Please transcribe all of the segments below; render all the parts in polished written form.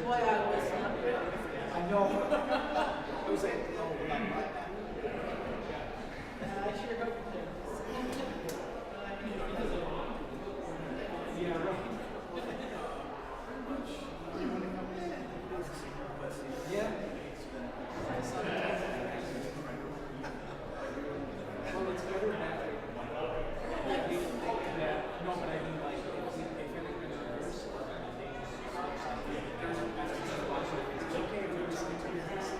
I know. I was like, oh, yeah, right. Yeah. Well, it's better that way. Yeah. No, but I mean, like, if everything reverse, it's okay if you're listening to your music.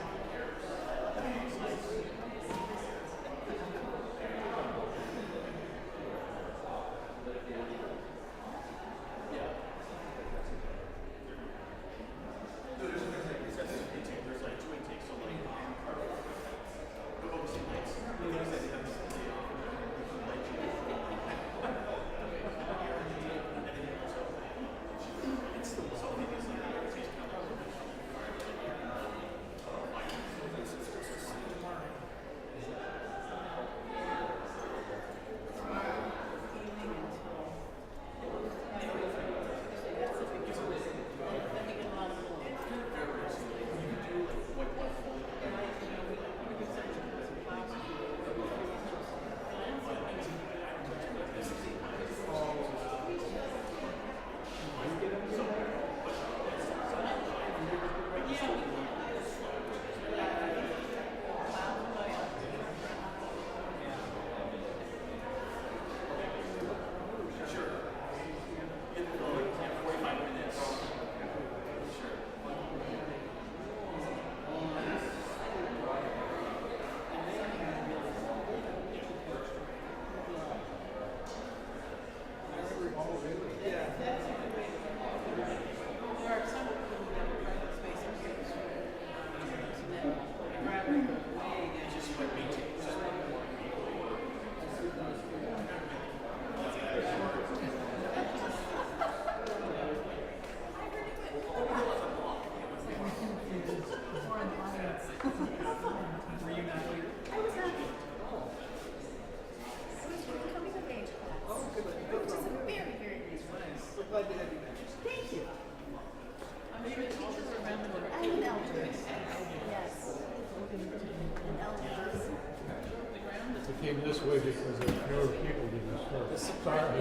Came this way because there were people didn't start. Sorry.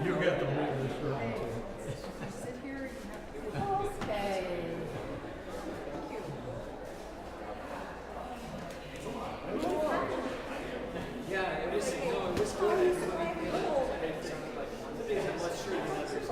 You got the move this room too. Sit here. Okay. Yeah, it was, no, it was good. It sounded like I'm less sure than others.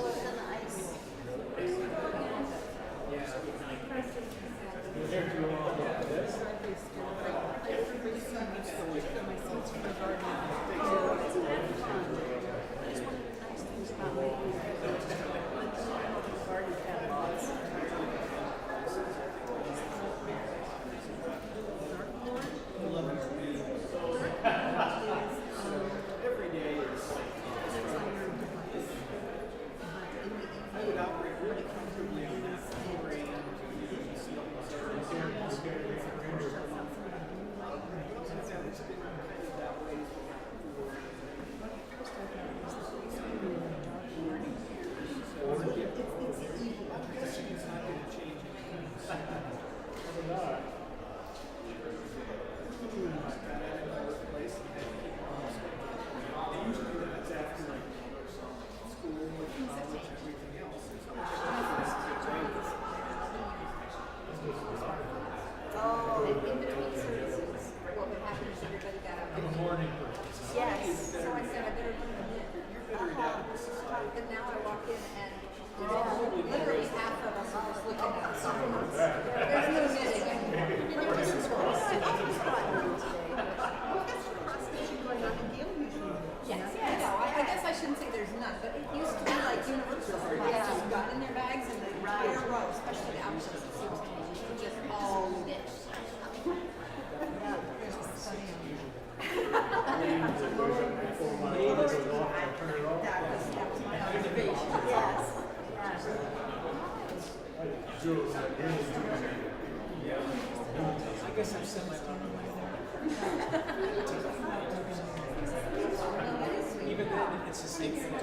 Every day is I would operate really comfortably on that program. Yes. So I said I better do it. And now I walk in and literally half of us are just looking at us. There's no knitting anymore. Yes, I know. I guess I shouldn't say there's none, but it used to be like universal. They just got in their bags and they in a row, especially the outfits. It seems to me just all knit. That was my observation. Yes. I guess I'm semi-running Even then, it's the same thing.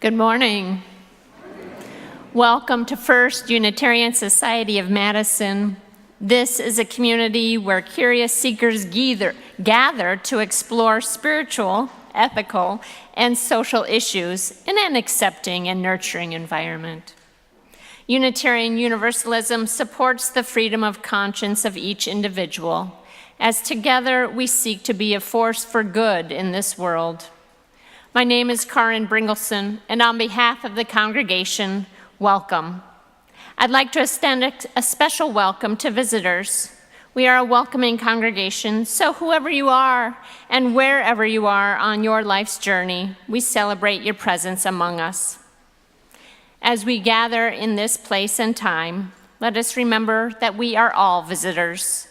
Good morning. Welcome to First Unitarian Society of Madison. This is a community where curious seekers gather to explore spiritual, ethical, and social issues in an accepting and nurturing environment. Unitarian Universalism supports the freedom of conscience of each individual, as together we seek to be a force for good in this world. My name is Karin Bringelson, and on behalf of the congregation, welcome. I'd like to extend a special welcome to visitors. We are a welcoming congregation, so whoever you are and wherever you are on your life's journey, we celebrate your presence among us. As we gather in this place and time, let us remember that we are all visitors.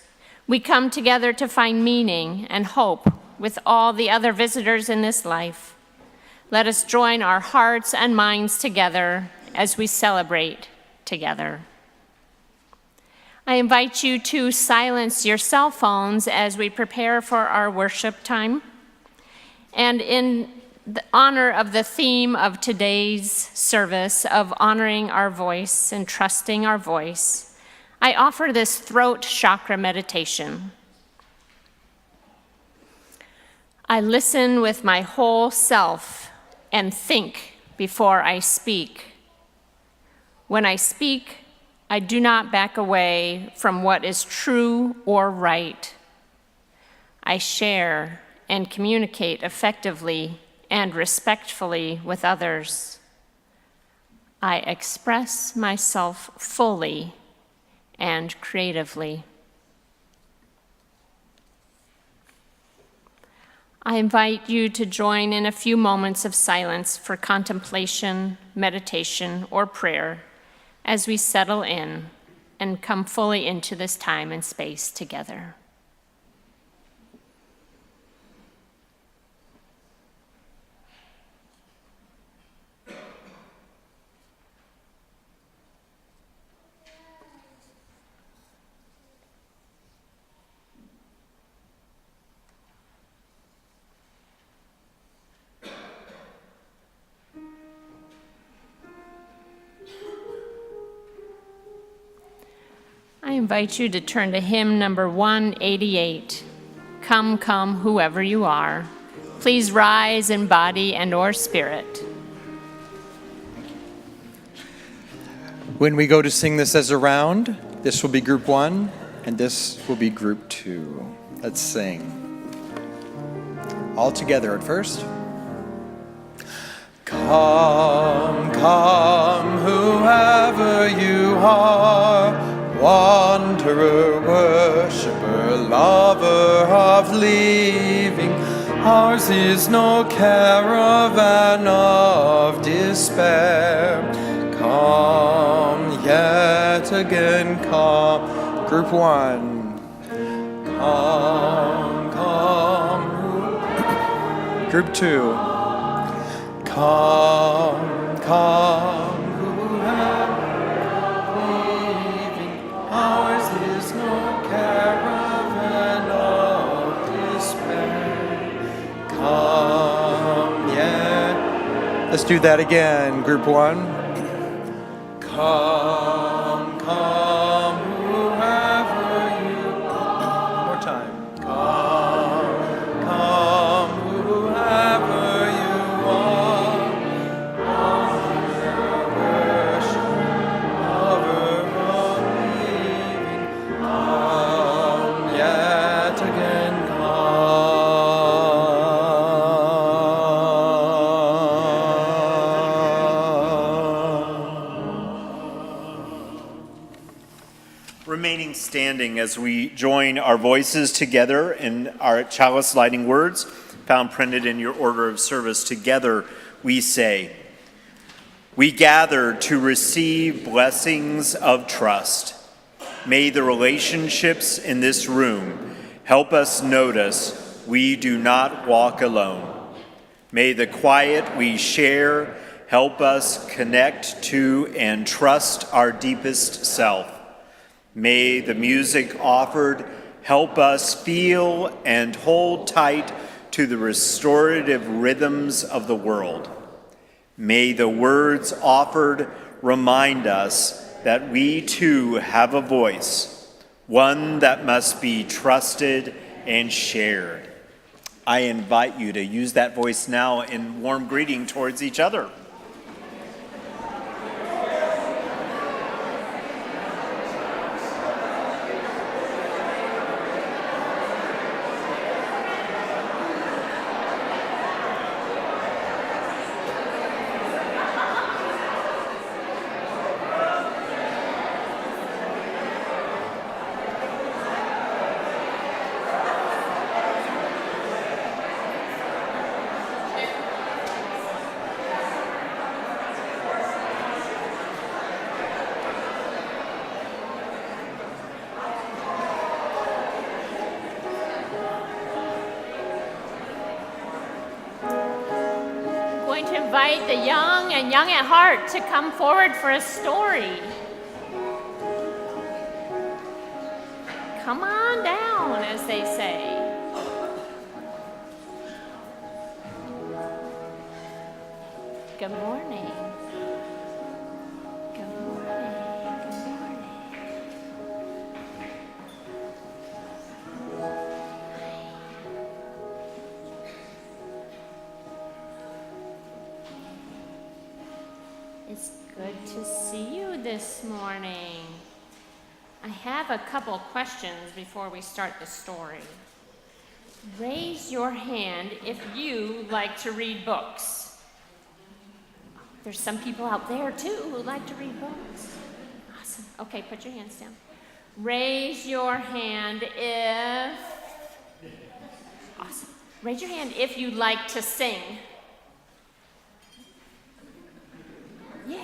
We come together to find meaning and hope with all the other visitors in this life. Let us join our hearts and minds together as we celebrate together. I invite you to silence your cell phones as we prepare for our worship time. And in the honor of the theme of today's service of honoring our voice and trusting our voice, I offer this throat chakra meditation. I listen with my whole self and think before I speak. When I speak, I do not back away from what is true or right. I share and communicate effectively and respectfully with others. I express myself fully and creatively. I invite you to join in a few moments of silence for contemplation, meditation, or prayer as we settle in and come fully into this time and space together. I invite you to turn to hymn number 188, Come, Come, Whoever You Are. Please rise in body and or spirit. When we go to sing this as a round, this will be group 1, and this will be group 2. Let's sing. All together at first. Come, come, whoever you are, wanderer, worshiper, lover of leaving, ours is no caravan of despair. Come yet again, come. Group 1. Come, come. Group 2. Come, come. Ours is no caravan of despair. Come yet. Let's do that again, group 1. Come, come, whoever you are. One more time. Come, come, whoever you are. Honor, worship, lover of leaving. Come yet again, Remaining standing as we join our voices together in our chalice lighting words found printed in your order of service. Together we say, we gather to receive blessings of trust. May the relationships in this room help us notice we do not walk alone. May the quiet we share help us connect to and trust our deepest self. May the music offered help us feel and hold tight to the restorative rhythms of the world. May the words offered remind us that we too have a voice, one that must be trusted and shared. I invite you to use that voice now in warm greeting towards each other. Invite the young and young at heart to come forward for a story. Come on down, as they say. Good morning. Good morning. Good morning. It's good to see you this morning. I have a couple questions before we start the story. Raise your hand if you like to read books. There's some people out there too who like to read books. Awesome. Okay, put your hands down. Raise your hand if... Awesome. Raise your hand if you like to sing. Yay.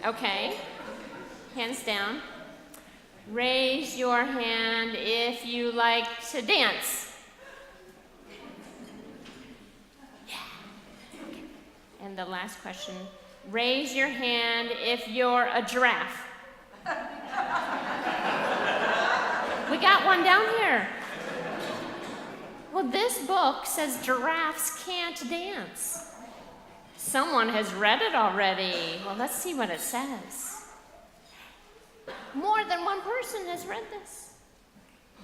Okay, hands down. Raise your hand if you like to dance. Yeah. Okay. And the last question, raise your hand if you're a giraffe. We got one down here. Well, this book says giraffes can't dance. Someone has read it already. Well, let's see what it says. More than one person has read this.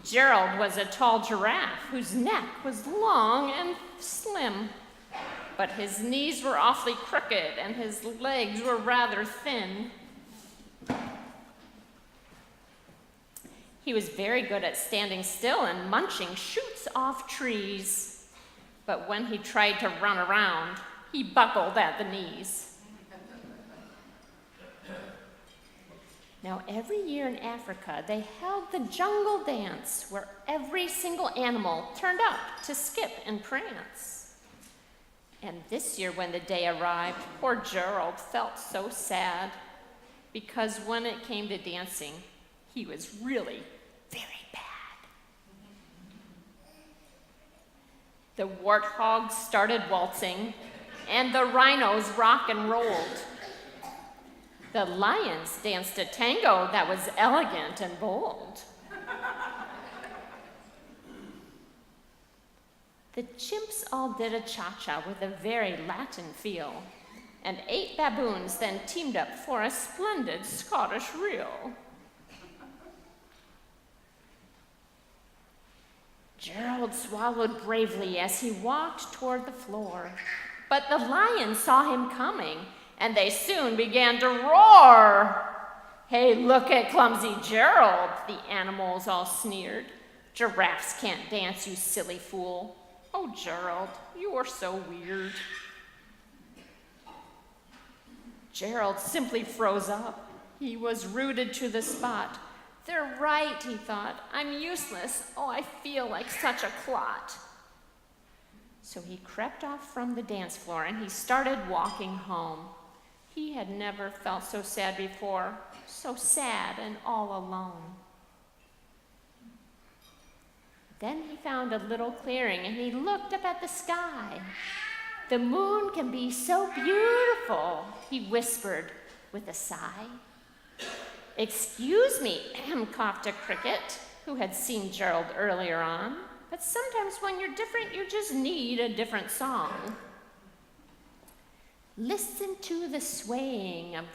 Gerald was a tall giraffe whose neck was long and slim, but his knees were awfully crooked and his legs were rather thin. He was very good at standing still and munching shoots off trees, but when he tried to run around, he buckled at the knees. Now, every year in Africa, they held the jungle dance where every single animal turned up to skip and prance. And this year, when the day arrived, poor Gerald felt so sad because when it came to dancing, he was really very bad. The warthogs started waltzing, and the rhinos rock and rolled. The lions danced a tango that was elegant and bold. The chimps all did a cha-cha with a very Latin feel, and 8 baboons then teamed up for a splendid Scottish reel. Gerald swallowed bravely as he walked toward the floor. But the lions saw him coming, and they soon began to roar. Hey, look at clumsy Gerald, the animals all sneered. Giraffes can't dance, you silly fool. Oh, Gerald, you are so weird. Gerald simply froze up. He was rooted to the spot. They're right, he thought. I'm useless. Oh, I feel like such a clot. So he crept off from the dance floor and he started walking home. He had never felt so sad before, so sad and all alone. Then he found a little clearing and he looked up at the sky. The moon can be so beautiful, he whispered with a sigh. Excuse me, coughed a cricket who had seen Gerald earlier on. But sometimes when you're different, you just need a different song. Listen to the swaying of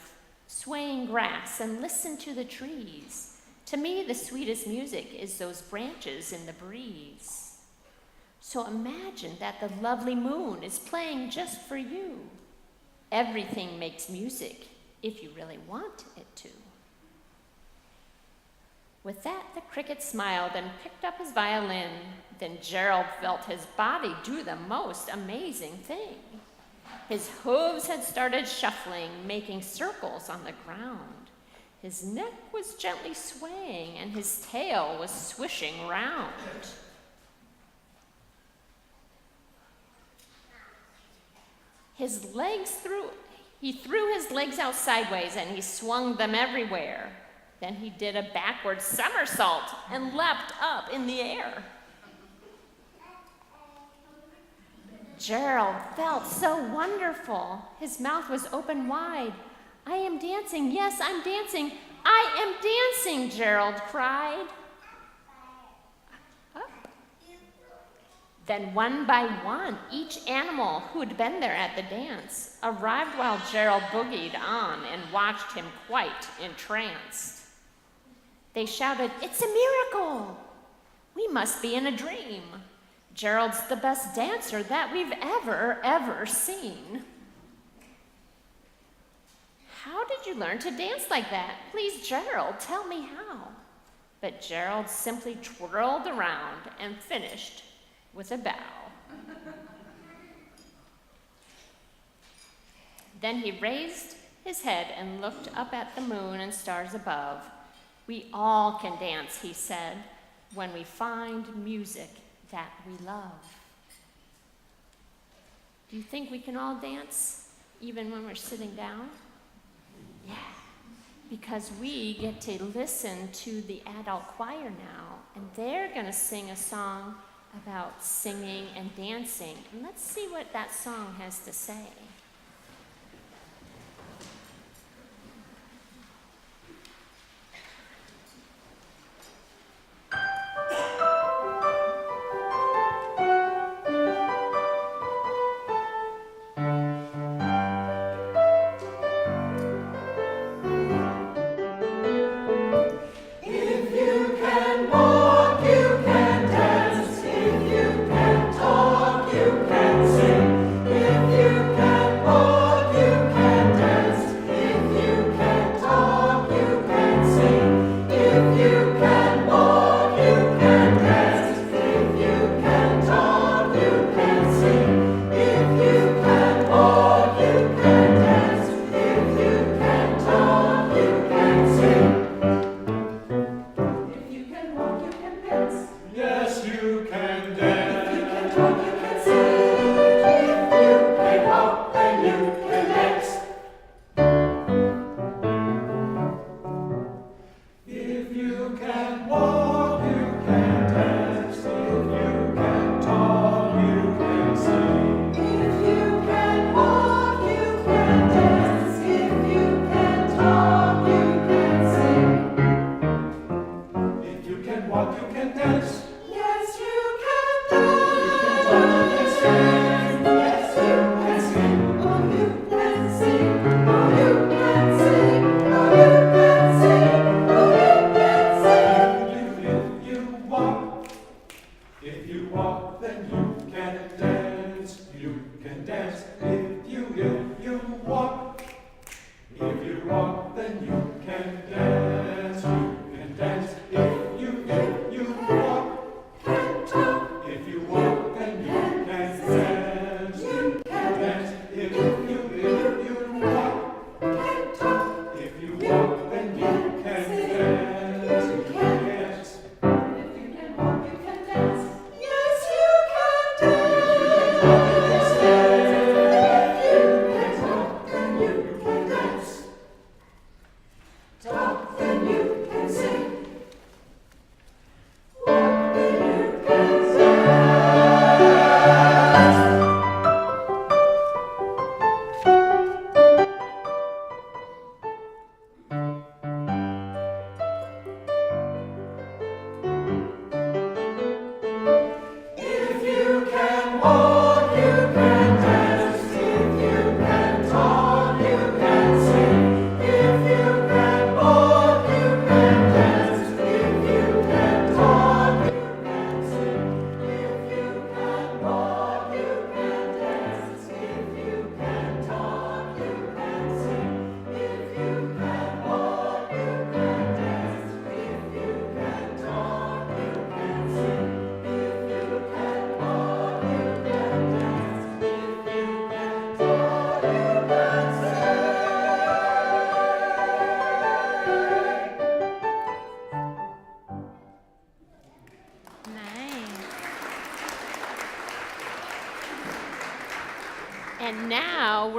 swaying grass and listen to the trees. To me, the sweetest music is those branches in the breeze. So imagine that the lovely moon is playing just for you. Everything makes music if you really want it to. With that, the cricket smiled and picked up his violin. Then Gerald felt his body do the most amazing thing. His hooves had started shuffling, making circles on the ground. His neck was gently swaying, and his tail was swishing round. He threw his legs out sideways, and he swung them everywhere. Then he did a backward somersault and leapt up in the air. Gerald felt so wonderful. His mouth was open wide. I am dancing, yes, I'm dancing. I am dancing, Gerald cried. Up. Then one by one, each animal who had been there at the dance arrived while Gerald boogied on and watched him quite entranced. They shouted, "It's a miracle! We must be in a dream. Gerald's the best dancer that we've ever seen." How did you learn to dance like that? Please, Gerald, tell me how. But Gerald simply twirled around and finished with a bow. Then he raised his head and looked up at the moon and stars above. We all can dance, he said, when we find music that we love. Do you think we can all dance, even when we're sitting down? Yeah, because we get to listen to the adult choir now, and they're going to sing a song about singing and dancing. And let's see what that song has to say. If you can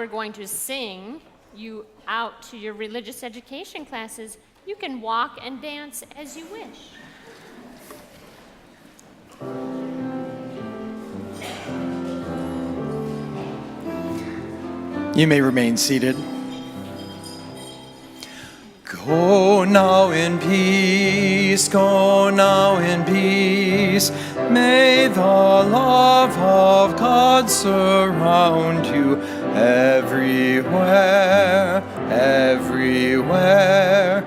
we're going to sing you out to your religious education classes, you can walk and dance as you wish. You may remain seated. Go now in peace, go now in peace. May the love of God surround you everywhere, everywhere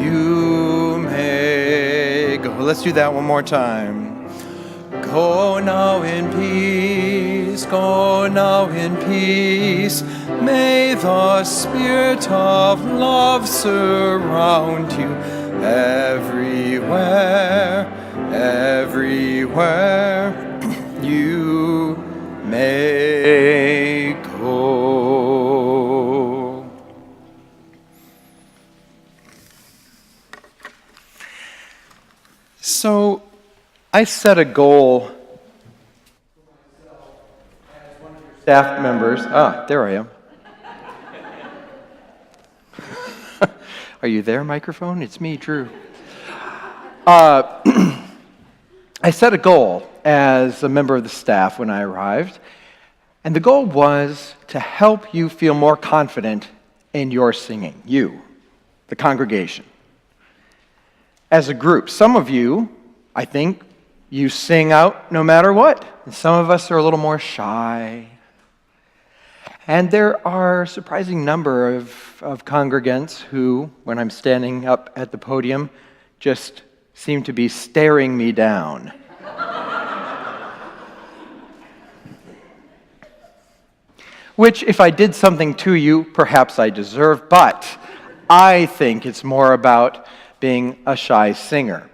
you may go. Let's do that one more time. Go now in peace, go now in peace. May the Spirit of love surround you everywhere, everywhere you may go. So, I set a goal as one of your staff members. There I am. Are you there, microphone? It's me, Drew. I set a goal as a member of the staff when I arrived, and the goal was to help you feel more confident in your singing, you, the congregation. As a group, some of you, I think, you sing out no matter what. And some of us are a little more shy. And there are a surprising number of congregants who, when I'm standing up at the podium, just seem to be staring me down. Which, if I did something to you, perhaps I deserve, but I think it's more about being a shy singer.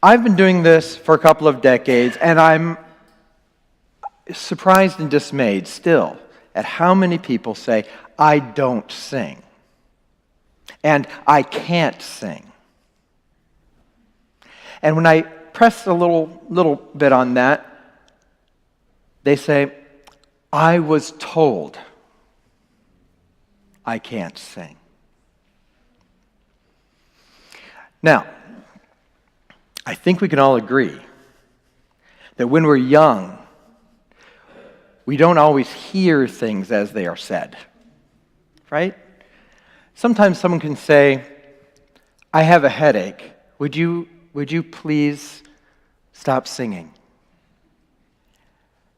I've been doing this for a couple of decades, and I'm surprised and dismayed still at how many people say, I don't sing, and I can't sing. And when I press a little bit on that, they say, I was told I can't sing. Now, I think we can all agree that when we're young, we don't always hear things as they are said, right? Sometimes someone can say, I have a headache. Would you please stop singing?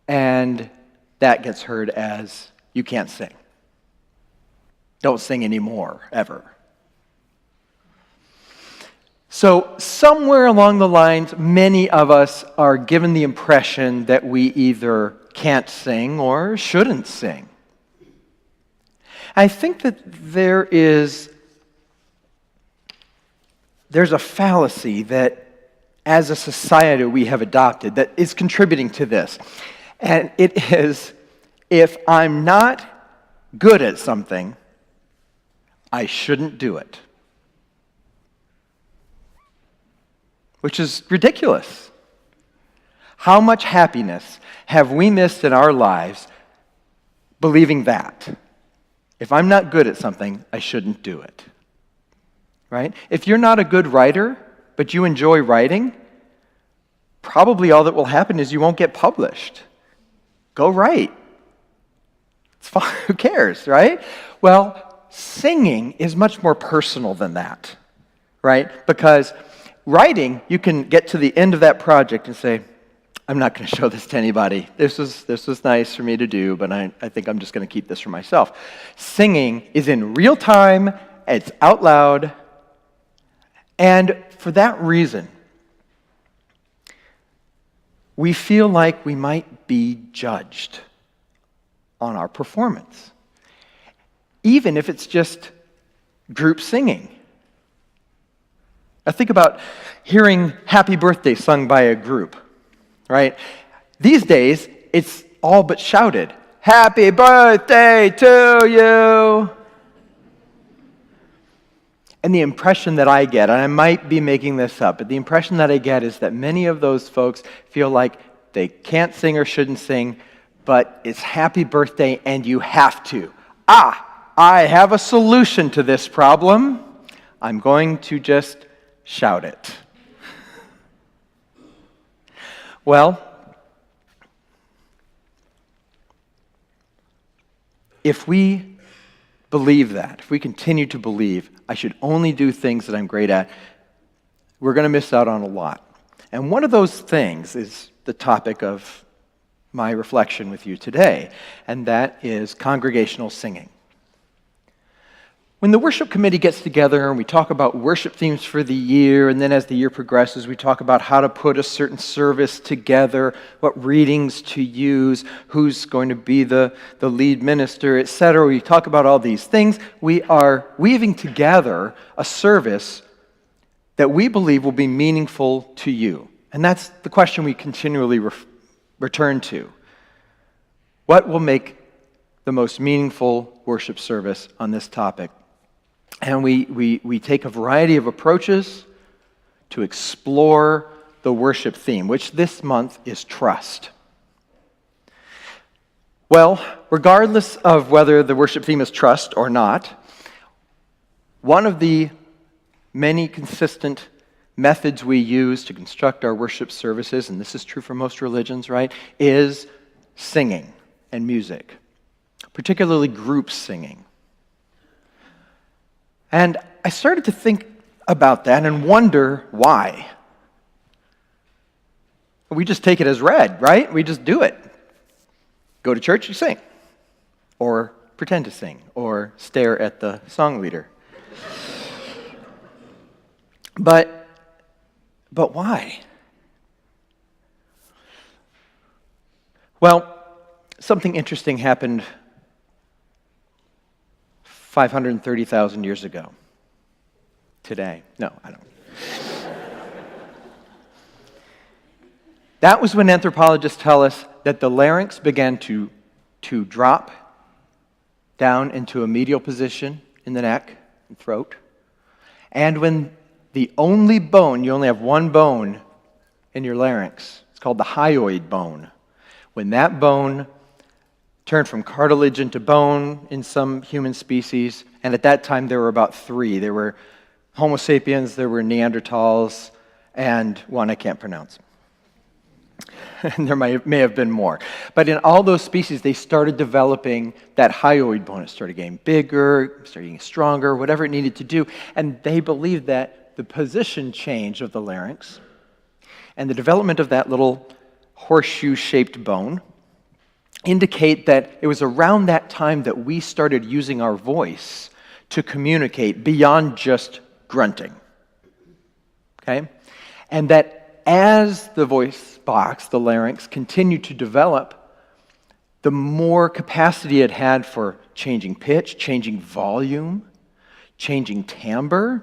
And that gets heard as, you can't sing. Don't sing anymore, ever. So somewhere along the lines, many of us are given the impression that we either can't sing or shouldn't sing. I think that there's a fallacy that as a society we have adopted that is contributing to this. And it is, if I'm not good at something, I shouldn't do it. Which is ridiculous. How much happiness have we missed in our lives believing that? If I'm not good at something, I shouldn't do it. Right? If you're not a good writer, but you enjoy writing, probably all that will happen is you won't get published. Go write. It's fine. Who cares, right? Well, singing is much more personal than that, right? Because writing, you can get to the end of that project and say, I'm not going to show this to anybody. This was nice for me to do, but I think I'm just going to keep this for myself. Singing is in real time, it's out loud, and for that reason, we feel like we might be judged on our performance, even if it's just group singing. Now think about hearing Happy Birthday sung by a group, right? These days, it's all but shouted, Happy birthday to you! And the impression that I get, and I might be making this up, but the impression that I get is that many of those folks feel like they can't sing or shouldn't sing, but it's happy birthday and you have to. I have a solution to this problem. I'm going to just shout it. Well, if we believe that, if we continue to believe I should only do things that I'm great at, we're going to miss out on a lot. And one of those things is the topic of my reflection with you today, and that is congregational singing. When the worship committee gets together and we talk about worship themes for the year, and then as the year progresses, we talk about how to put a certain service together, what readings to use, who's going to be the lead minister, etc. We talk about all these things. We are weaving together a service that we believe will be meaningful to you. And that's the question we continually return to. What will make the most meaningful worship service on this topic? And we take a variety of approaches to explore the worship theme, which this month is trust. Well, regardless of whether the worship theme is trust or not, one of the many consistent methods we use to construct our worship services, and this is true for most religions, right, is singing and music, particularly group singing. And I started to think about that and wonder why. We just take it as read, right? We just do it. Go to church, you sing. Or pretend to sing. Or stare at the song leader. But why? Well, something interesting happened 530,000 years ago. Today. No, I don't. That was when anthropologists tell us that the larynx began to drop down into a medial position in the neck and throat. And when the only bone, you only have one bone in your larynx, it's called the hyoid bone. When that bone turned from cartilage into bone in some human species, and at that time there were about three. There were Homo sapiens, there were Neanderthals, and one I can't pronounce. And there may have been more. But in all those species, they started developing that hyoid bone. It started getting bigger, started getting stronger, whatever it needed to do. And they believed that the position change of the larynx and the development of that little horseshoe-shaped bone indicate that it was around that time that we started using our voice to communicate beyond just grunting. Okay? And that as the voice box, the larynx, continued to develop, the more capacity it had for changing pitch, changing volume, changing timbre.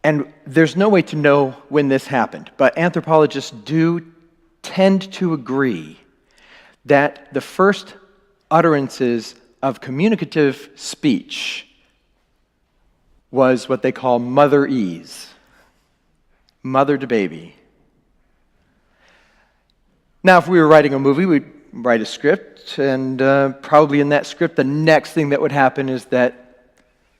And there's no way to know when this happened, but anthropologists do tend to agree that the first utterances of communicative speech was what they call motherese, mother to baby. Now, if we were writing a movie, we'd write a script, and probably in that script, the next thing that would happen is that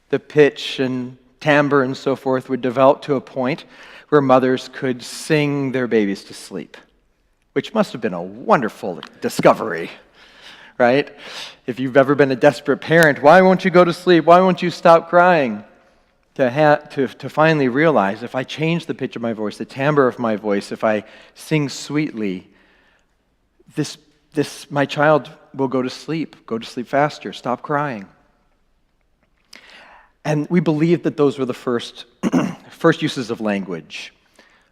the pitch and timbre and so forth would develop to a point where mothers could sing their babies to sleep, which must have been a wonderful discovery, right? If you've ever been a desperate parent, why won't you go to sleep? Why won't you stop crying? To finally realize, if I change the pitch of my voice, the timbre of my voice, if I sing sweetly, my child will go to sleep faster, stop crying. And we believe that those were the first uses of language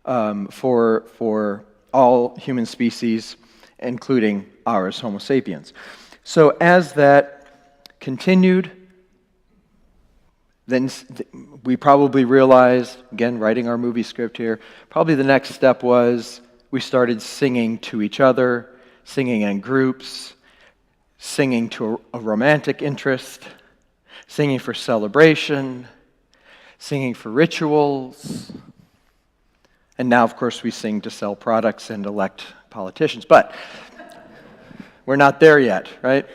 for all human species, including ours, Homo sapiens. So as that continued, then we probably realized, again, writing our movie script here, probably the next step was we started singing to each other, singing in groups, singing to a romantic interest, singing for celebration, singing for rituals. And now, of course, we sing to sell products and elect politicians, but we're not there yet, right?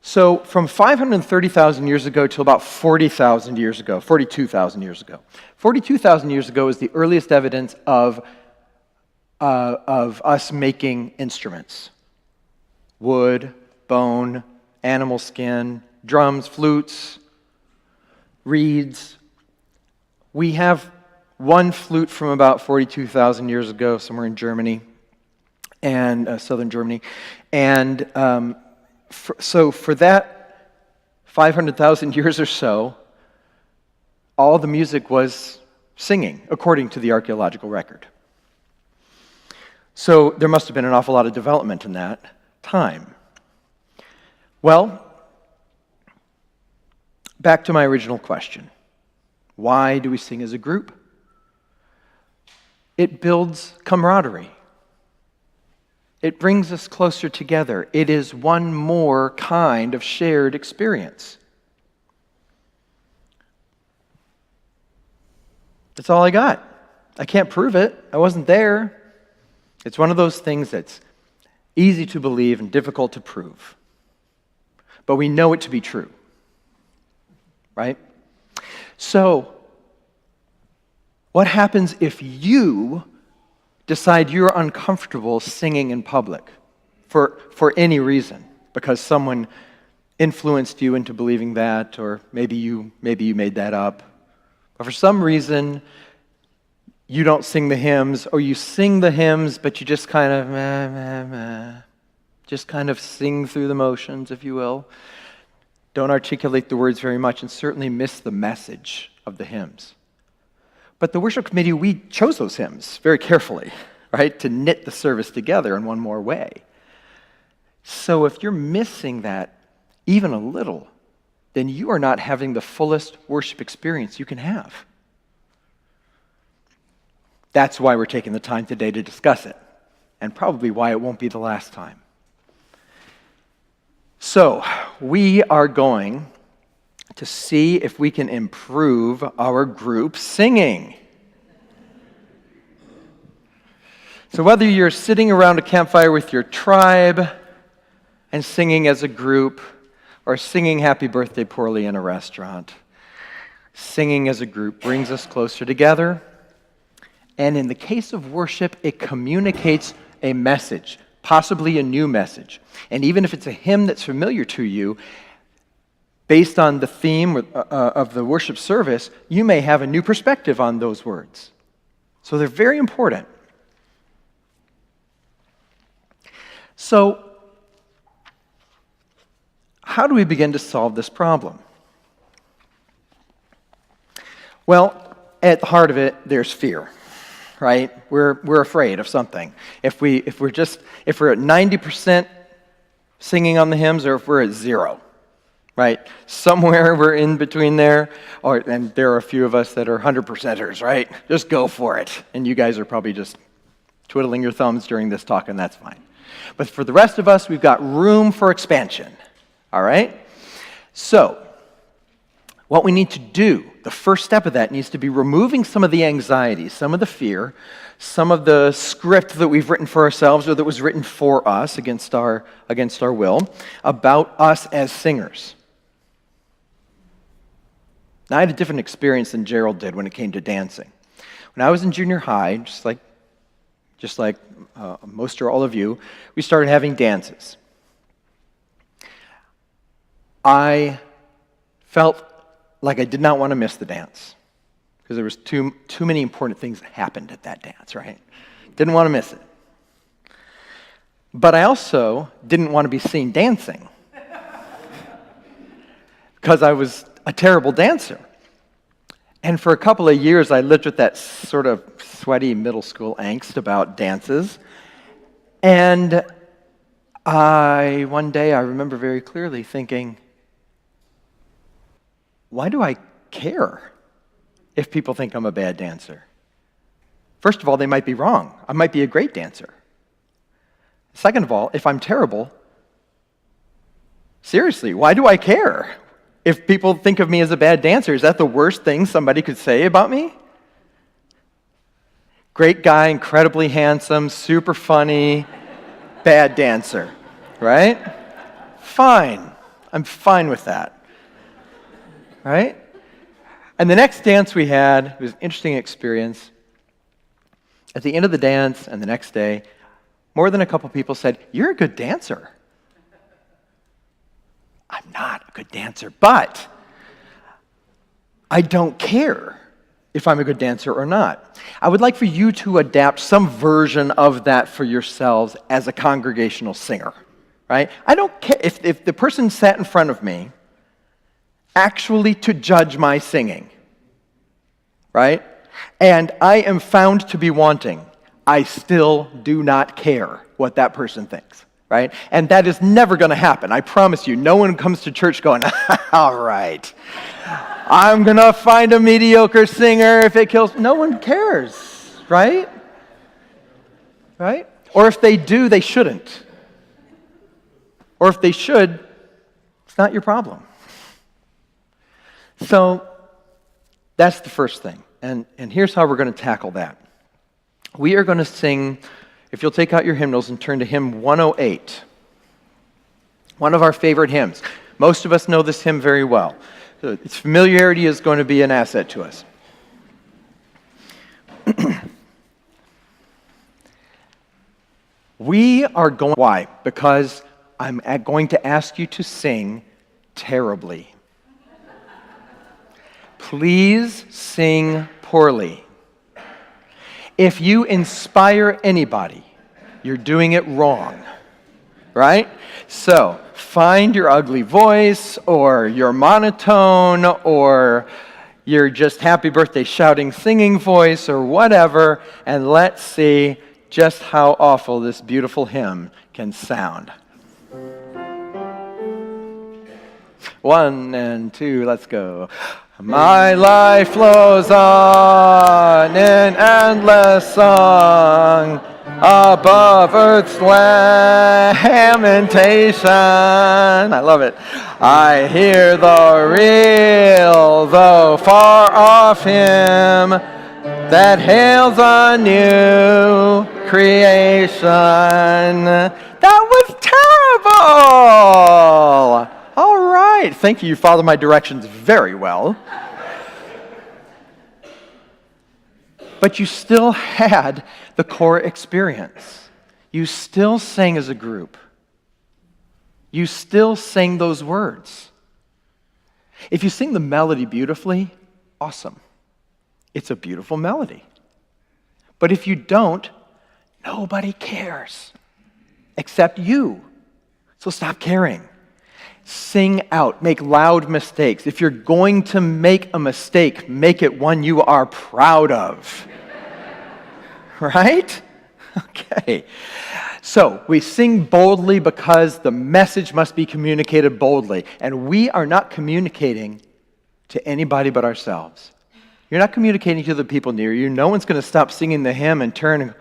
So from 530,000 years ago to about 40,000 years ago, 42,000 years ago. 42,000 years ago is the earliest evidence of us making instruments. Wood, bone, animal skin, drums, flutes, reeds. We have one flute from about 42,000 years ago, somewhere in Germany, and southern Germany. And so for that 500,000 years or so, all the music was singing, according to the archaeological record. So there must have been an awful lot of development in that time. Well, back to my original question. Why do we sing as a group? It builds camaraderie. It brings us closer together. It is one more kind of shared experience. That's all I got. I can't prove it. I wasn't there. It's one of those things that's easy to believe and difficult to prove. But we know it to be true. Right? So, what happens if you decide you're uncomfortable singing in public for any reason, because someone influenced you into believing that, or maybe you made that up, or for some reason you don't sing the hymns, or you sing the hymns but you just kind of just kind of sing through the motions, if you will, don't articulate the words very much, and certainly miss the message of the hymns. But the worship committee, we chose those hymns very carefully, right, to knit the service together in one more way. So if you're missing that even a little, then you are not having the fullest worship experience you can have. That's why we're taking the time today to discuss it, and probably why it won't be the last time. So we are going to see if we can improve our group singing. So whether you're sitting around a campfire with your tribe and singing as a group, or singing Happy Birthday poorly in a restaurant, singing as a group brings us closer together. And in the case of worship, it communicates a message, possibly a new message. And even if it's a hymn that's familiar to you, based on the theme of the worship service, you may have a new perspective on those words. So they're very important. So, how do we begin to solve this problem? Well, at the heart of it, there's fear, right? We're afraid of something. If we're at 90% singing on the hymns, or if we're at 0. Right? Somewhere we're in between there, and there are a few of us that are 100%ers, right? Just go for it. And you guys are probably just twiddling your thumbs during this talk, and that's fine. But for the rest of us, we've got room for expansion. All right? So, what we need to do, the first step of that needs to be removing some of the anxiety, some of the fear, some of the script that we've written for ourselves or that was written for us against our will about us as singers. Now, I had a different experience than Gerald did when it came to dancing. When I was in junior high, just like most or all of you, we started having dances. I felt like I did not want to miss the dance because there was too many important things that happened at that dance, right? Didn't want to miss it. But I also didn't want to be seen dancing because I was a terrible dancer. And for a couple of years, I lived with that sort of sweaty middle school angst about dances. And one day, I remember very clearly thinking, why do I care if people think I'm a bad dancer? First of all, they might be wrong. I might be a great dancer. Second of all, if I'm terrible, seriously, why do I care? If people think of me as a bad dancer, is that the worst thing somebody could say about me? Great guy, incredibly handsome, super funny, bad dancer, right? Fine. I'm fine with that, right? And the next dance we had was an interesting experience. At the end of the dance and the next day, more than a couple people said, "You're a good dancer." I'm not a good dancer, but I don't care if I'm a good dancer or not. I would like for you to adapt some version of that for yourselves as a congregational singer, right? I don't care if the person sat in front of me actually to judge my singing, right? And I am found to be wanting. I still do not care what that person thinks, right? And that is never going to happen. I promise you, no one comes to church going, all right, I'm going to find a mediocre singer if it kills. No one cares, right? Right? Or if they do, they shouldn't. Or if they should, it's not your problem. So that's the first thing. And here's how we're going to tackle that. We are going to sing, if you'll take out your hymnals and turn to hymn 108, one of our favorite hymns. Most of us know this hymn very well. So its familiarity is going to be an asset to us. We are going, why? Because I'm going to ask you to sing terribly. Please sing poorly. If you inspire anybody, you're doing it wrong, right? So find your ugly voice or your monotone or your just happy birthday shouting singing voice or whatever, and let's see just how awful this beautiful hymn can sound. 1 and 2, let's go. My life flows on in endless song above earth's lamentation. I love it. I hear the real, though far off hymn that hails a new creation. That was terrible! All right, thank you. You followed my directions very well. But you still had the core experience. You still sang as a group. You still sang those words. If you sing the melody beautifully, awesome. It's a beautiful melody. But if you don't, nobody cares except you. So stop caring. Sing out. Make loud mistakes. If you're going to make a mistake, make it one you are proud of. Right? Okay. So we sing boldly because the message must be communicated boldly. And we are not communicating to anybody but ourselves. You're not communicating to the people near you. No one's going to stop singing the hymn and turn and...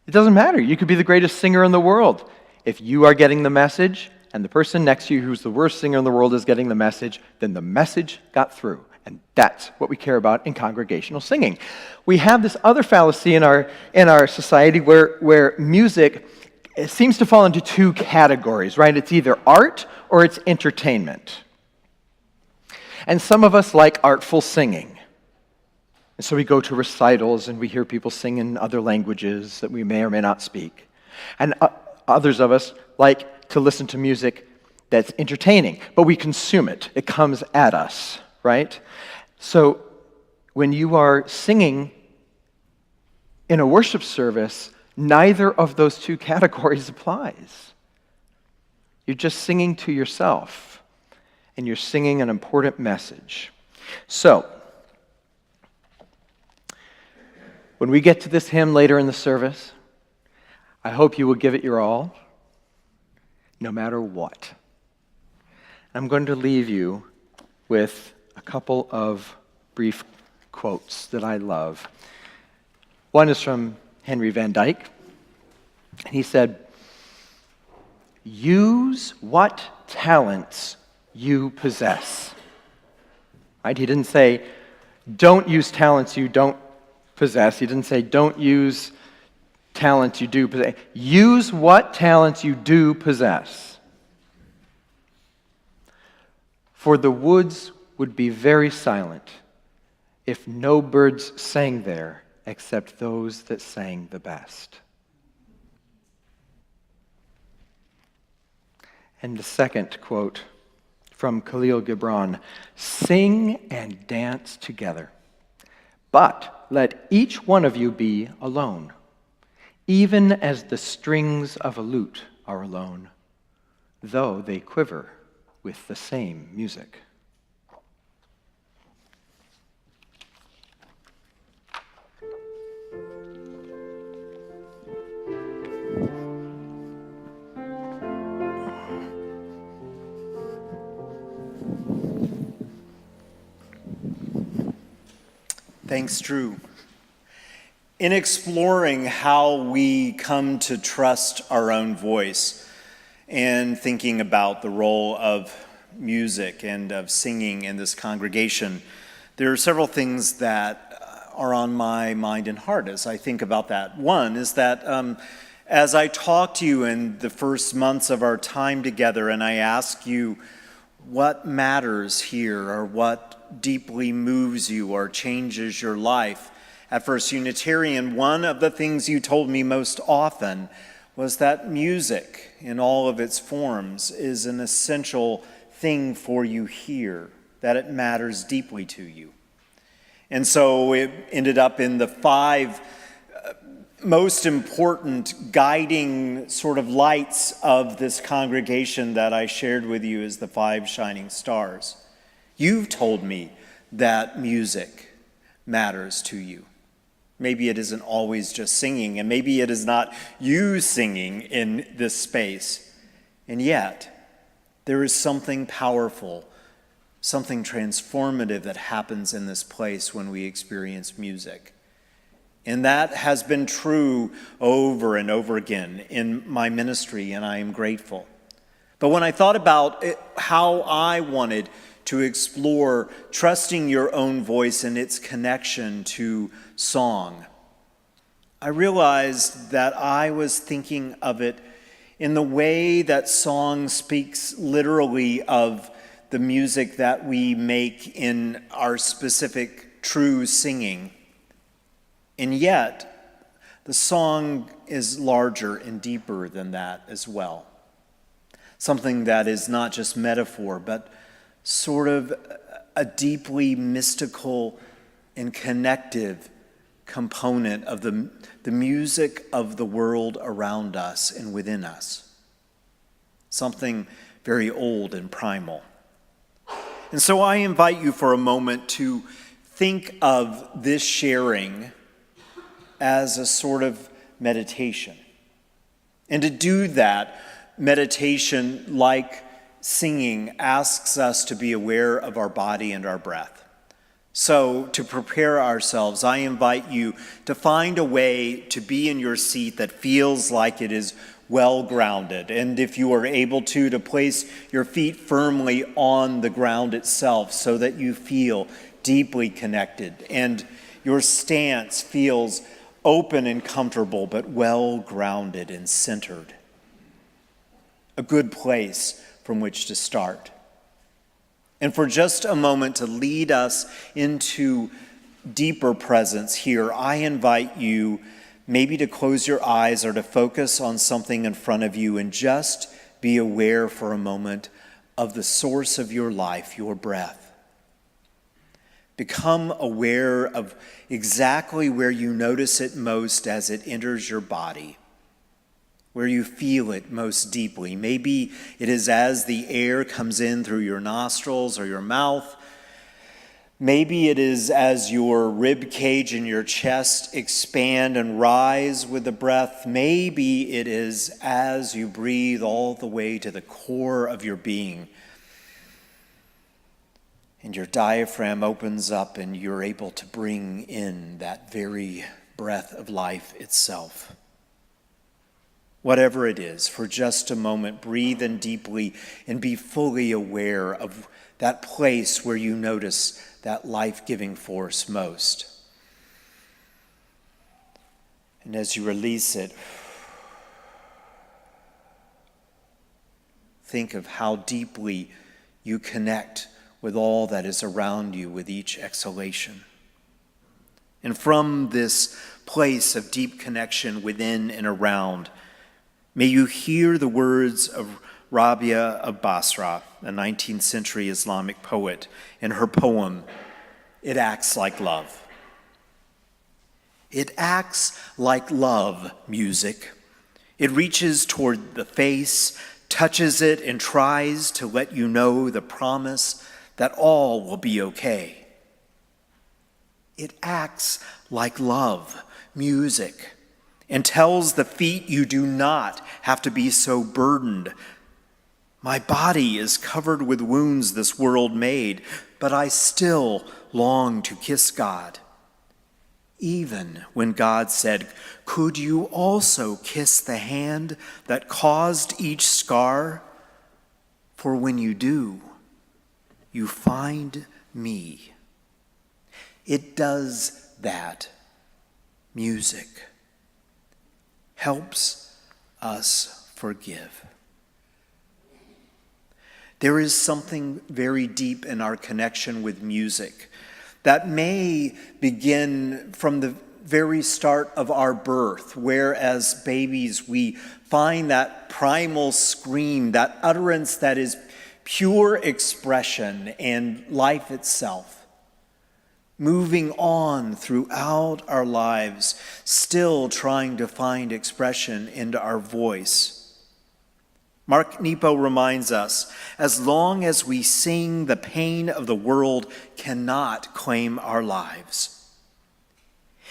It doesn't matter. You could be the greatest singer in the world. If you are getting the message and the person next to you who's the worst singer in the world is getting the message, then the message got through. And that's what we care about in congregational singing. We have this other fallacy in our society where music seems to fall into two categories, right? It's either art or it's entertainment. And some of us like artful singing. And so we go to recitals and we hear people sing in other languages that we may or may not speak. And others of us like to listen to music that's entertaining, but we consume it. It comes at us, right? So when you are singing in a worship service, neither of those two categories applies. You're just singing to yourself, and you're singing an important message. So, when we get to this hymn later in the service, I hope you will give it your all, no matter what. I'm going to leave you with a couple of brief quotes that I love. One is from Henry Van Dyke, and he said, "Use what talents you possess." Right? He didn't say, don't use talents you don't possess. He didn't say don't use talents you do possess. Use what talents you do possess. For the woods would be very silent if no birds sang there except those that sang the best. And the second quote from Khalil Gibran, sing and dance together, but let each one of you be alone, even as the strings of a lute are alone, though they quiver with the same music. Thanks, Drew. In exploring how we come to trust our own voice and thinking about the role of music and of singing in this congregation, there are several things that are on my mind and heart as I think about that. One is that as I talk to you in the first months of our time together and I ask you what matters here or what deeply moves you or changes your life, at First Unitarian, one of the things you told me most often was that music in all of its forms is an essential thing for you here, that it matters deeply to you. And so it ended up in the 5 most important guiding sort of lights of this congregation that I shared with you as the 5 shining stars. You've told me that music matters to you. Maybe it isn't always just singing, and maybe it is not you singing in this space. And yet, there is something powerful, something transformative that happens in this place when we experience music. And that has been true over and over again in my ministry, and I am grateful. But when I thought about how I wanted to explore trusting your own voice and its connection to song, I realized that I was thinking of it in the way that song speaks literally of the music that we make in our specific true singing. And yet, the song is larger and deeper than that as well. Something that is not just metaphor, but sort of a deeply mystical and connective component of the music of the world around us and within us. Something very old and primal. And so I invite you for a moment to think of this sharing as a sort of meditation. And to do that, meditation, like singing, asks us to be aware of our body and our breath. So to prepare ourselves, I invite you to find a way to be in your seat that feels like it is well grounded. And if you are able to place your feet firmly on the ground itself so that you feel deeply connected and your stance feels open and comfortable, but well grounded and centered. A good place from which to start. And for just a moment to lead us into deeper presence here, I invite you maybe to close your eyes or to focus on something in front of you and just be aware for a moment of the source of your life, your breath. Become aware of exactly where you notice it most as it enters your body, where you feel it most deeply. Maybe it is as the air comes in through your nostrils or your mouth. Maybe it is as your rib cage and your chest expand and rise with the breath. Maybe it is as you breathe all the way to the core of your being, and your diaphragm opens up and you're able to bring in that very breath of life itself. whatever it is, for just a moment, breathe in deeply and be fully aware of that place where you notice that life-giving force most. And as you release it, think of how deeply you connect with all that is around you with each exhalation. And from this place of deep connection within and around, may you hear the words of Rabia of Basra, a 19th century Islamic poet, in her poem, "It Acts Like Love." It acts like love, music. It reaches toward the face, touches it, and tries to let you know the promise that all will be okay. It acts like love, music, and tells the feet you do not have to be so burdened. My body is covered with wounds this world made, but I still long to kiss God. Even when God said, "Could you also kiss the hand that caused each scar? For when you do, you find me." It does that. Music helps us forgive. There is something very deep in our connection with music that may begin from the very start of our birth, where as babies we find that primal scream, that utterance that is pure expression and life itself, moving on throughout our lives, still trying to find expression into our voice. Mark Nepo reminds us, as long as we sing, the pain of the world cannot claim our lives.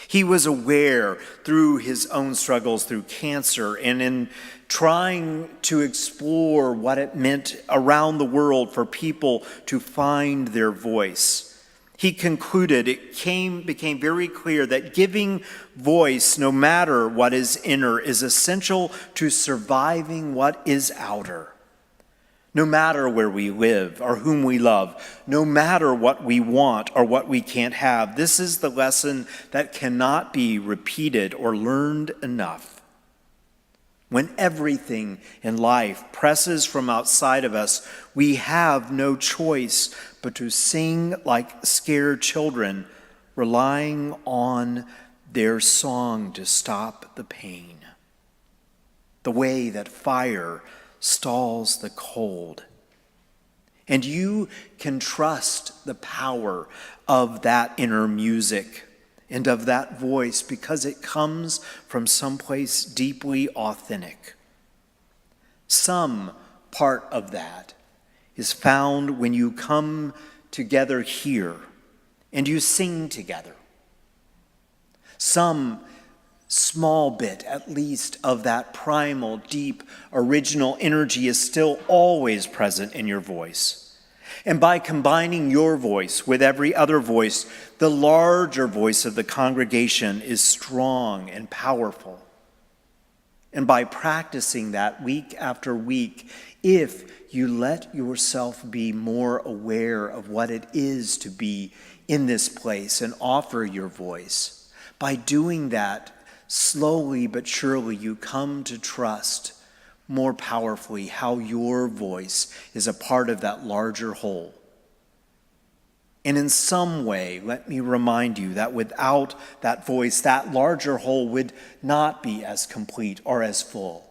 He was aware through his own struggles through cancer and in trying to explore what it meant around the world for people to find their voice. He concluded it became very clear that giving voice, no matter what is inner, is essential to surviving what is outer. No matter where we live or whom we love, no matter what we want or what we can't have, this is the lesson that cannot be repeated or learned enough. When everything in life presses from outside of us, we have no choice but to sing like scared children, relying on their song to stop the pain. The way that fire stalls the cold. And you can trust the power of that inner music and of that voice because it comes from someplace deeply authentic. Some part of that is found when you come together here and you sing together. Some small bit, at least, of that primal, deep, original energy is still always present in your voice. And by combining your voice with every other voice, the larger voice of the congregation is strong and powerful. And by practicing that week after week, if you let yourself be more aware of what it is to be in this place and offer your voice, by doing that, slowly but surely you come to trust more powerfully how your voice is a part of that larger whole. And in some way, let me remind you that without that voice, that larger whole would not be as complete or as full.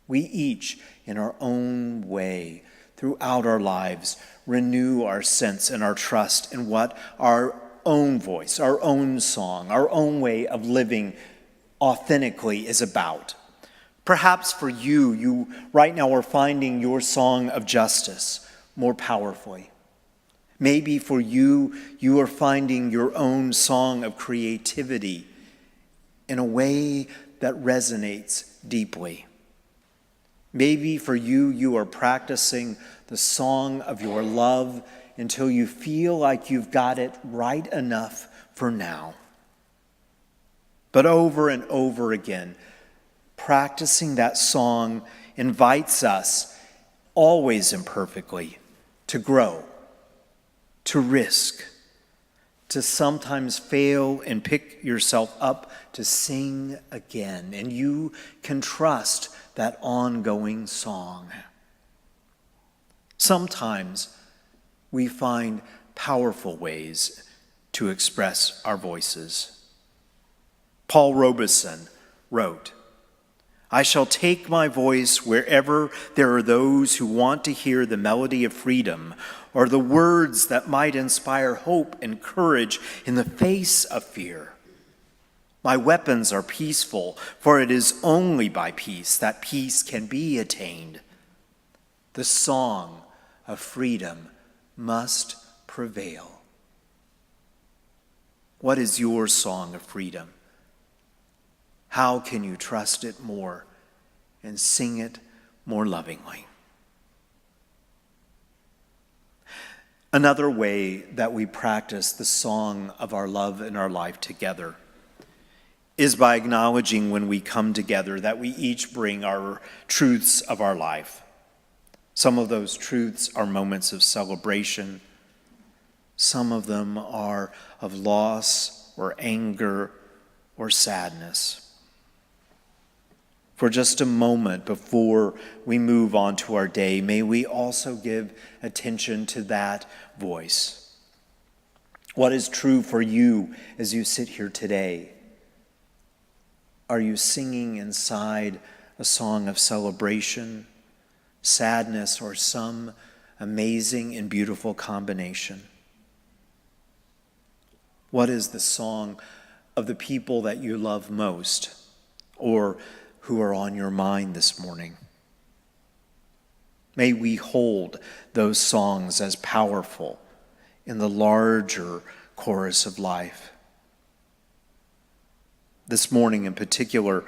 We each, in our own way, throughout our lives, renew our sense and our trust in what our own voice, our own song, our own way of living authentically is about. Perhaps for you right now are finding your song of justice more powerfully. Maybe for you are finding your own song of creativity in a way that resonates deeply. Maybe for you are practicing the song of your love until you feel like you've got it right enough for now. But over and over again, Practicing that song invites us, always imperfectly, to grow, to risk, to sometimes fail and pick yourself up to sing again. And you can trust that ongoing song. Sometimes we find powerful ways to express our voices. Paul Robeson wrote, "I shall take my voice wherever there are those who want to hear the melody of freedom or the words that might inspire hope and courage in the face of fear. My weapons are peaceful, for it is only by peace that peace can be attained. The song of freedom must prevail." What is your song of freedom? How can you trust it more and sing it more lovingly? Another way that we practice the song of our love and our life together is by acknowledging when we come together that we each bring our truths of our life. Some of those truths are moments of celebration. Some of them are of loss or anger or sadness. For just a moment before we move on to our day, may we also give attention to that voice. What is true for you as you sit here today? Are you singing inside a song of celebration, sadness, or some amazing and beautiful combination? What is the song of the people that you love most, or who are on your mind this morning? May we hold those songs as powerful in the larger chorus of life. This morning in particular,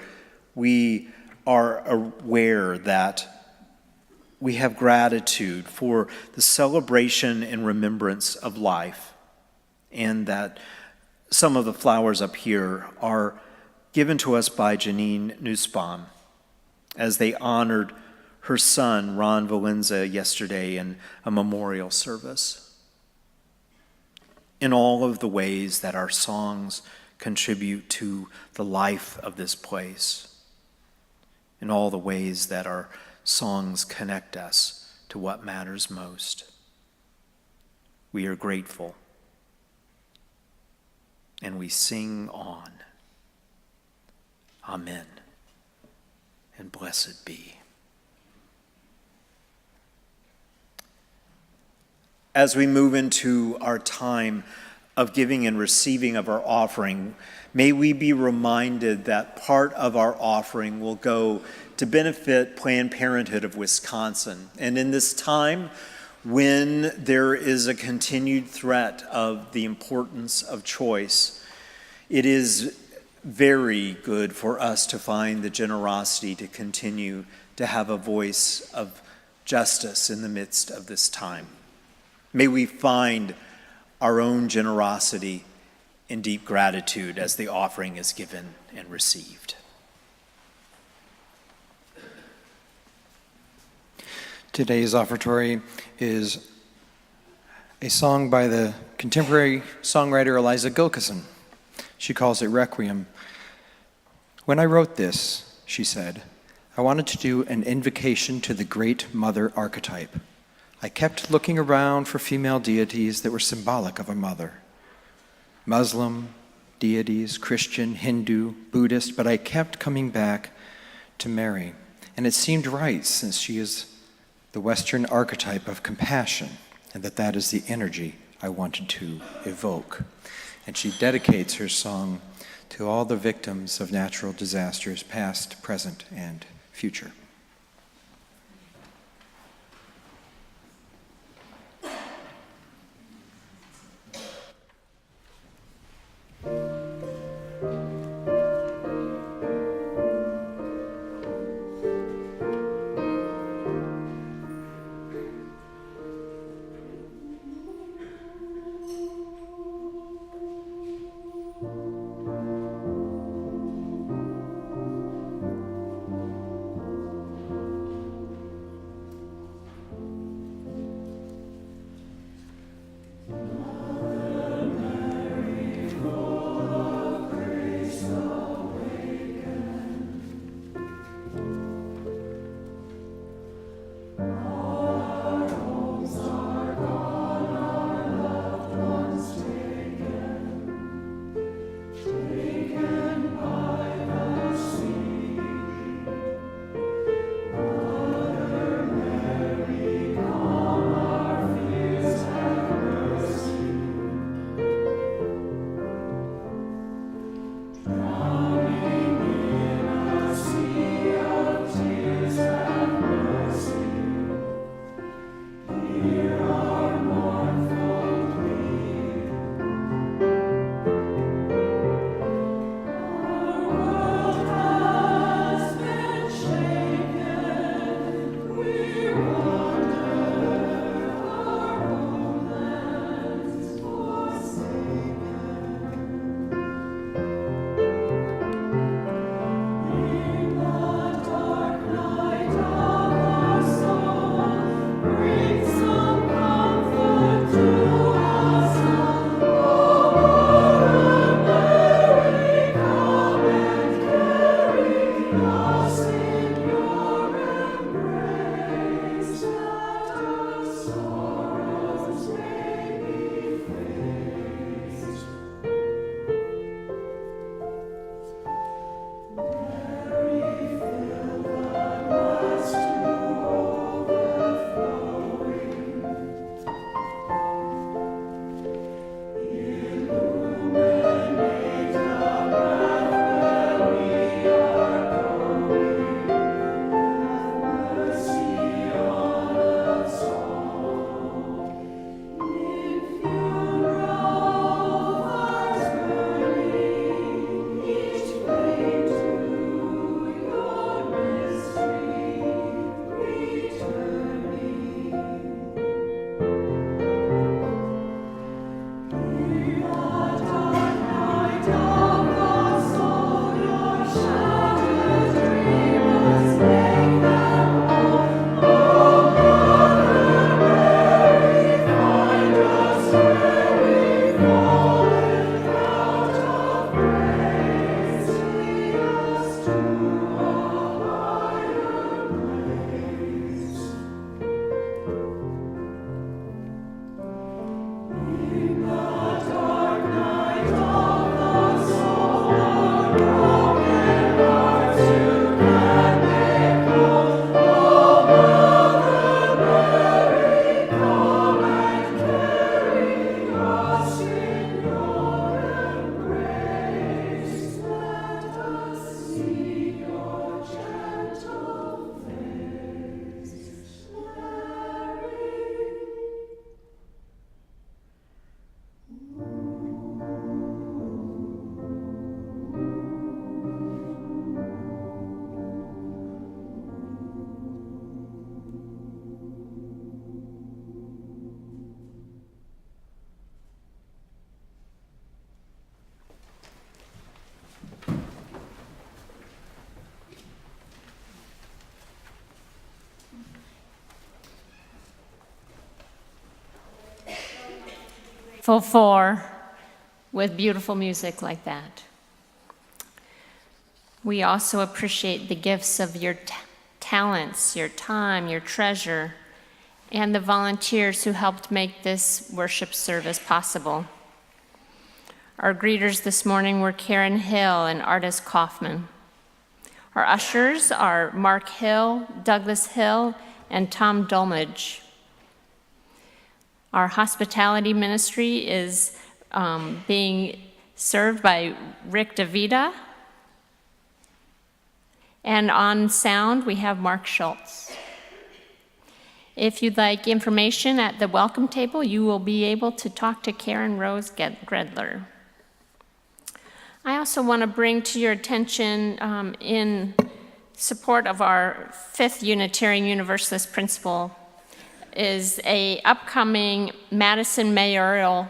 we are aware that we have gratitude for the celebration and remembrance of life, and that some of the flowers up here are given to us by Janine Nussbaum as they honored her son, Ron Valenza, yesterday in a memorial service. In all of the ways that our songs contribute to the life of this place, in all the ways that our songs connect us to what matters most, we are grateful and we sing on. Amen, and blessed be. As we move into our time of giving and receiving of our offering, may we be reminded that part of our offering will go to benefit Planned Parenthood of Wisconsin. And in this time, when there is a continued threat of the importance of choice, it is very good for us to find the generosity to continue to have a voice of justice in the midst of this time. May we find our own generosity in deep gratitude as the offering is given and received. Today's offertory is a song by the contemporary songwriter Eliza Gilkison. She calls it Requiem. "When I wrote this," she said, "I wanted to do an invocation to the great mother archetype. I kept looking around for female deities that were symbolic of a mother. Muslim deities, Christian, Hindu, Buddhist, but I kept coming back to Mary. And it seemed right, since she is the Western archetype of compassion, and that is the energy I wanted to evoke." And she dedicates her song to all the victims of natural disasters, past, present, and future. Full 4 with beautiful music like that. We also appreciate the gifts of your talents, your time, your treasure, and the volunteers who helped make this worship service possible. Our greeters this morning were Karen Hill and Artis Kaufman. Our ushers are Mark Hill, Douglas Hill, and Tom Dolmage. Our hospitality ministry is being served by Rick DeVita. And on sound, we have Mark Schultz. If you'd like information at the welcome table, you will be able to talk to Karen Rose Gredler. I also want to bring to your attention, in support of our 5th Unitarian Universalist principle, is a upcoming Madison mayoral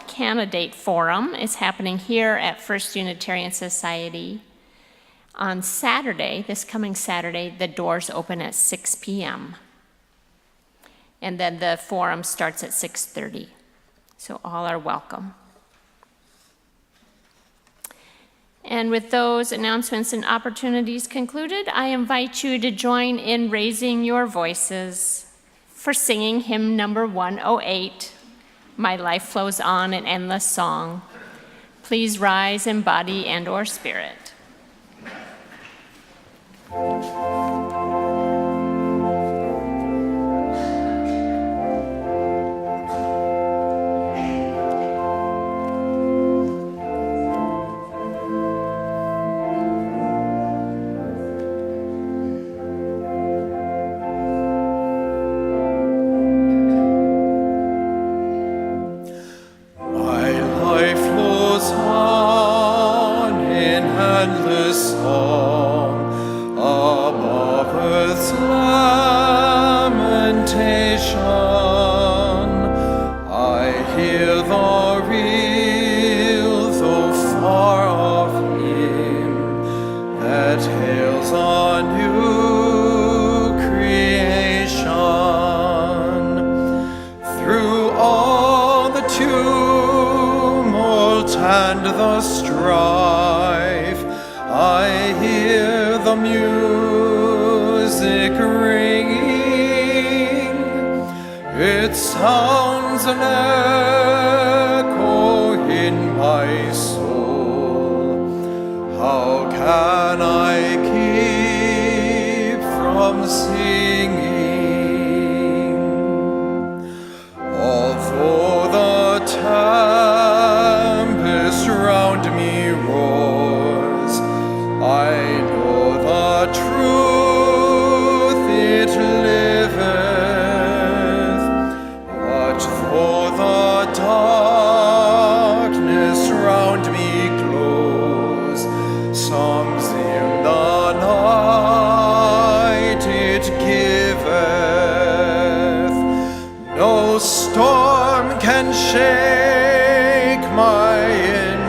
candidate forum. It's happening here at First Unitarian Society on Saturday, this coming Saturday. The doors open at 6 p.m. And then the forum starts at 6:30. So all are welcome. And with those announcements and opportunities concluded, I invite you to join in raising your voices for singing hymn number 108, My Life Flows On, an Endless Song. Please rise in body and or spirit. And the strife, I hear the music ringing. It sounds an echo in my soul. How can I keep from singing? Although the round me roars, I know the truth it liveth, but though the darkness round me glows, songs in the night it giveth. No storm can shake my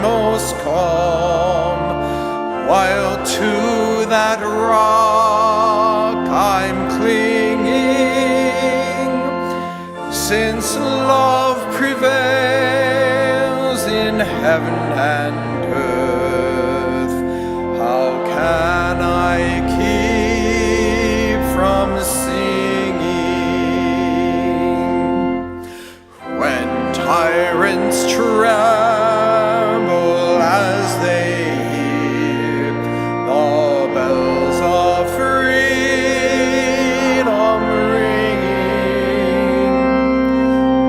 most calm, while to that rock I'm clinging. Since love prevails in heaven and earth, how can I keep from singing? When tyrants tremble as they hear the bells of freedom ringing,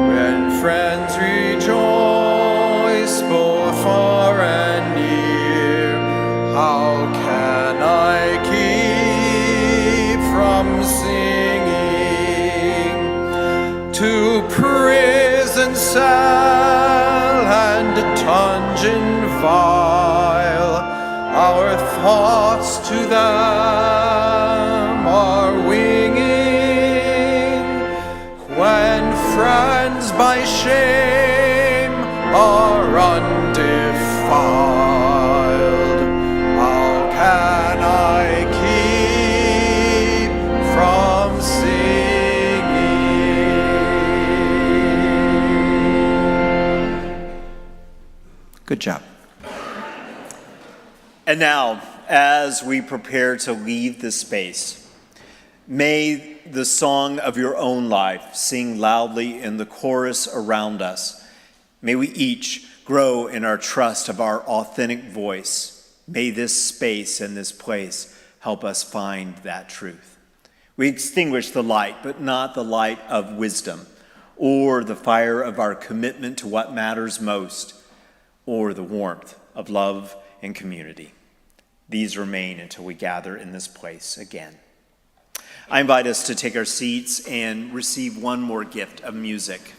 when friends rejoice both far and near, how can I keep from singing? To prison cell and dungeon vile, our thoughts to them are winging. When friends by shame are undefiled, how can I keep from singing? Good job. And now, as we prepare to leave this space, may the song of your own life sing loudly in the chorus around us. May we each grow in our trust of our authentic voice. May this space and this place help us find that truth. We extinguish the light, but not the light of wisdom, or the fire of our commitment to what matters most, or the warmth of love and community. These remain until we gather in this place again. I invite us to take our seats and receive one more gift of music.